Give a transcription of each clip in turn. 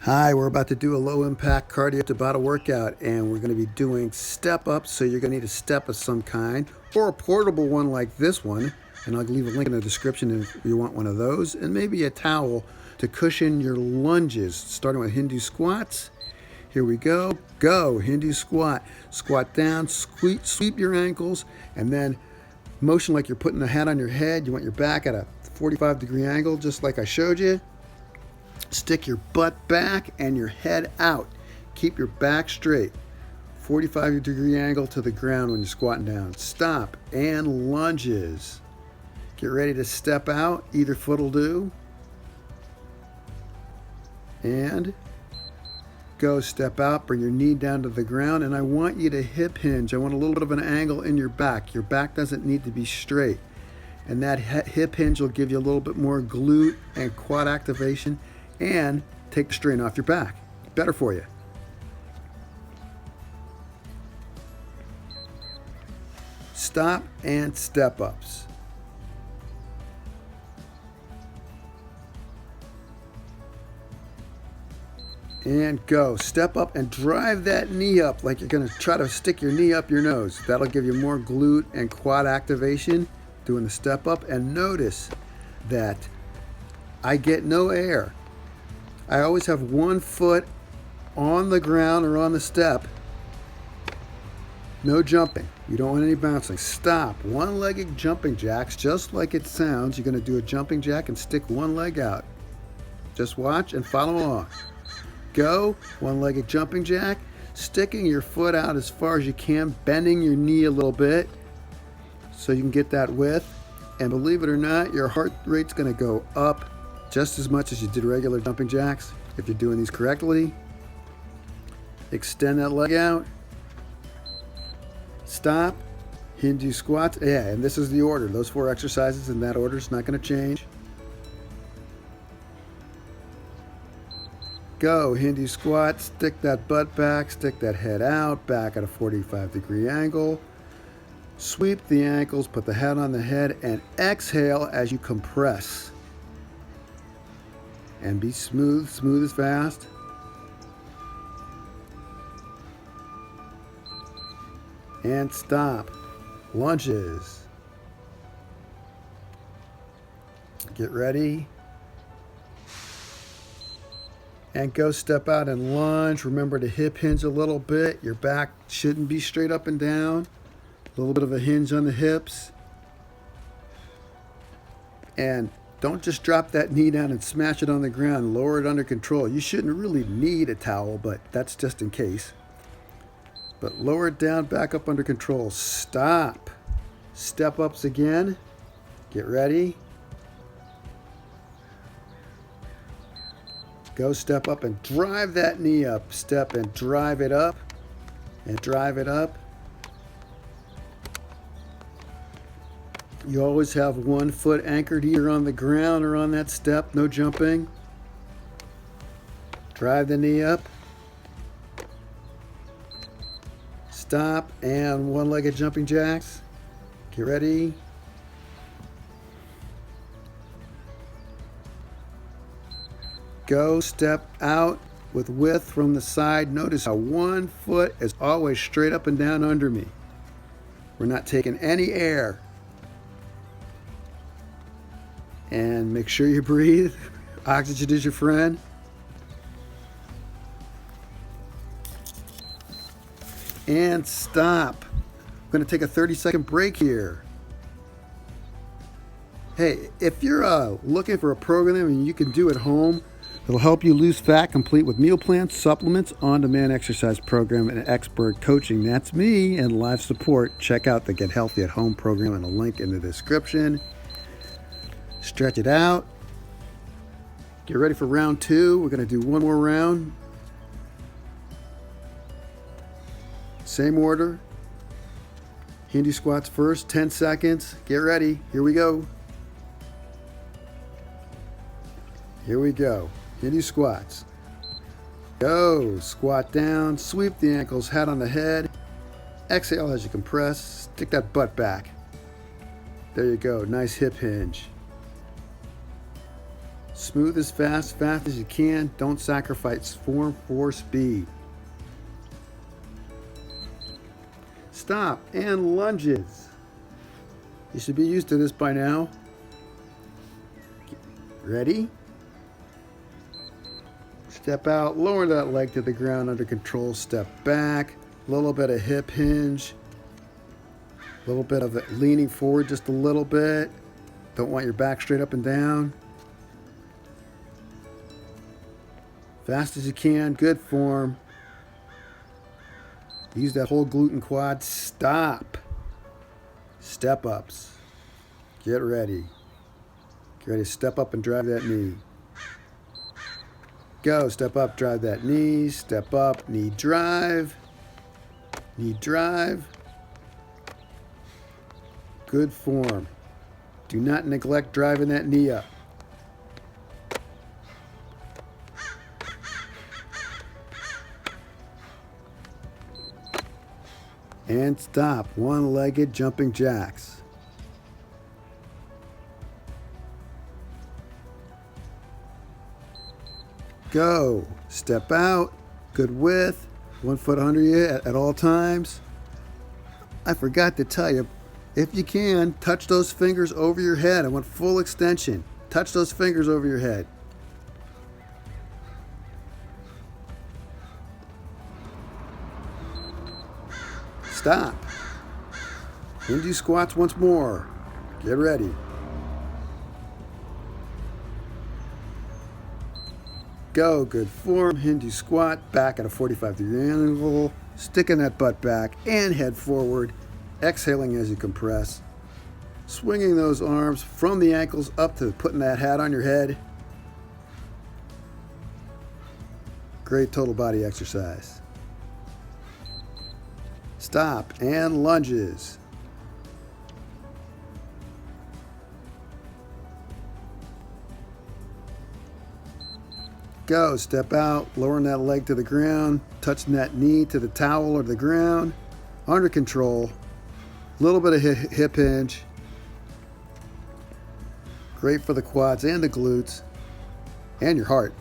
Hi, we're about to do a low impact cardio Tabata workout, and we're going to be doing step ups. So you're going to need a step of some kind or a portable one like this one, and I'll leave a link in the description if you want one of those, and maybe a towel to cushion your lunges, starting with Hindu squats. Here we go. Go, Hindu squat. Squat down, sweep your ankles, and then motion like you're putting the hat on your head. You want your back at a 45-degree angle, just like I showed you. Stick your butt back and your head out. Keep your back straight. 45-degree angle to the ground when you're squatting down. Stop and lunges. Get ready to step out. Either foot will do. And go, step out. Bring your knee down to the ground. And I want you to hip hinge. I want a little bit of an angle in your back. Your back doesn't need to be straight. And that hip hinge will give you a little bit more glute and quad activation and take the strain off your back. Better for you. Stop and step ups. And go. Step up and drive that knee up like you're going to try to stick your knee up your nose. That'll give you more glute and quad activation doing the step up. And notice that I get no air. I always have one foot on the ground or on the step. No jumping. You don't want any bouncing. Stop. One-legged jumping jacks, just like it sounds. You're going to do a jumping jack and stick one leg out. Just watch and follow along. Go. One-legged jumping jack. Sticking your foot out as far as you can, bending your knee a little bit so you can get that width. And believe it or not, your heart rate's going to go up just as much as you did regular jumping jacks if you're doing these correctly. Extend that leg out. Stop. Hindu squats. Yeah, and this is the order. Those 4 exercises in that order is not going to change. Go. Hindu squat. Stick that butt back. Stick that head out. Back at a 45-degree angle. Sweep the ankles. Put the head on the head. And exhale as you compress. And be smooth. Smooth as fast. And stop. Lunges. Get ready. And go, step out and lunge. Remember to hip hinge a little bit. Your back shouldn't be straight up and down. A little bit of a hinge on the hips. And don't just drop that knee down and smash it on the ground. Lower it under control. You shouldn't really need a towel, but that's just in case. But lower it down, back up under control. Stop. Step ups again. Get ready. Go, step up and drive that knee up. Step and drive it up. And drive it up. You always have one foot anchored either on the ground or on that step. No jumping. Drive the knee up. Stop and one-legged jumping jacks. Get ready. Go, step out with width from the side. Notice how one foot is always straight up and down under me. We're not taking any air. And make sure you breathe. Oxygen is your friend. And stop. I'm going to take a 30-second break here. Hey, if you're looking for a program and you can do at home, it'll help you lose fat, complete with meal plans, supplements, on-demand exercise program, and expert coaching. That's me, and live support. Check out the Get Healthy at Home program and a link in the description. Stretch it out. Get ready for round 2. We're going to do one more round. Same order. Hindu squats first, 10 seconds. Get ready. Here we go. Here we go. Hindu squats. Go. Squat down. Sweep the ankles, head on the head. Exhale as you compress. Stick that butt back. There you go. Nice hip hinge. Smooth as fast as you can. Don't sacrifice form for speed. Stop and lunges. You should be used to this by now. Ready? Step out, lower that leg to the ground under control, step back, a little bit of hip hinge, a little bit of it leaning forward just a little bit. Don't want your back straight up and down. Fast as you can, good form. Use that whole glute and quad. Stop. Step ups. Get ready. Get ready to step up and drive that knee. Go, step up, drive that knee, step up, knee drive, knee drive. Good form. Do not neglect driving that knee up. And stop, one-legged jumping jacks. Go, step out, good width, 1 foot under you at all times. I forgot to tell you, if you can, touch those fingers over your head. I want full extension. Touch those fingers over your head. Stop. Hindu squats once more. Get ready. Go, good form, Hindu squat, back at a 45-degree angle, sticking that butt back and head forward, exhaling as you compress, swinging those arms from the ankles up to putting that hat on your head. Great total body exercise. Stop and lunges. Go, step out, lowering that leg to the ground, touching that knee to the towel or the ground, under control, a little bit of hip hinge. Great for the quads and the glutes and your heart.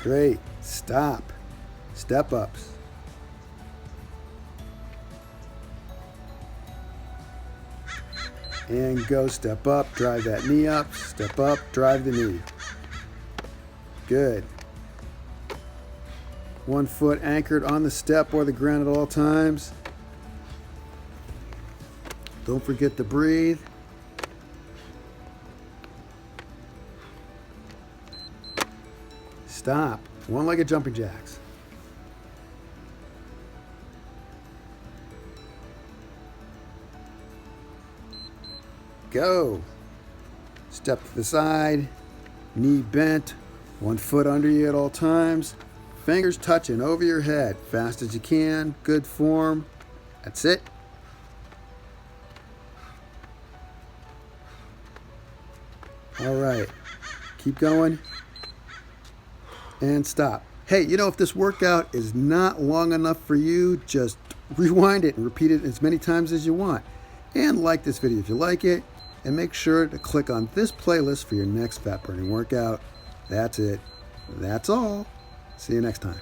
Great, stop, step ups. And go, step up, drive that knee up, step up, drive the knee. Good. 1 foot anchored on the step or the ground at all times. Don't forget to breathe. Stop. One-legged jumping jacks. Go. Step to the side, knee bent, 1 foot under you at all times, fingers touching over your head, fast as you can, good form. That's it. All right, keep going and stop. Hey, you know, if this workout is not long enough for you, just rewind it and repeat it as many times as you want. And like this video if you like it. And make sure to click on this playlist for your next fat burning workout. That's it. That's all. See you next time.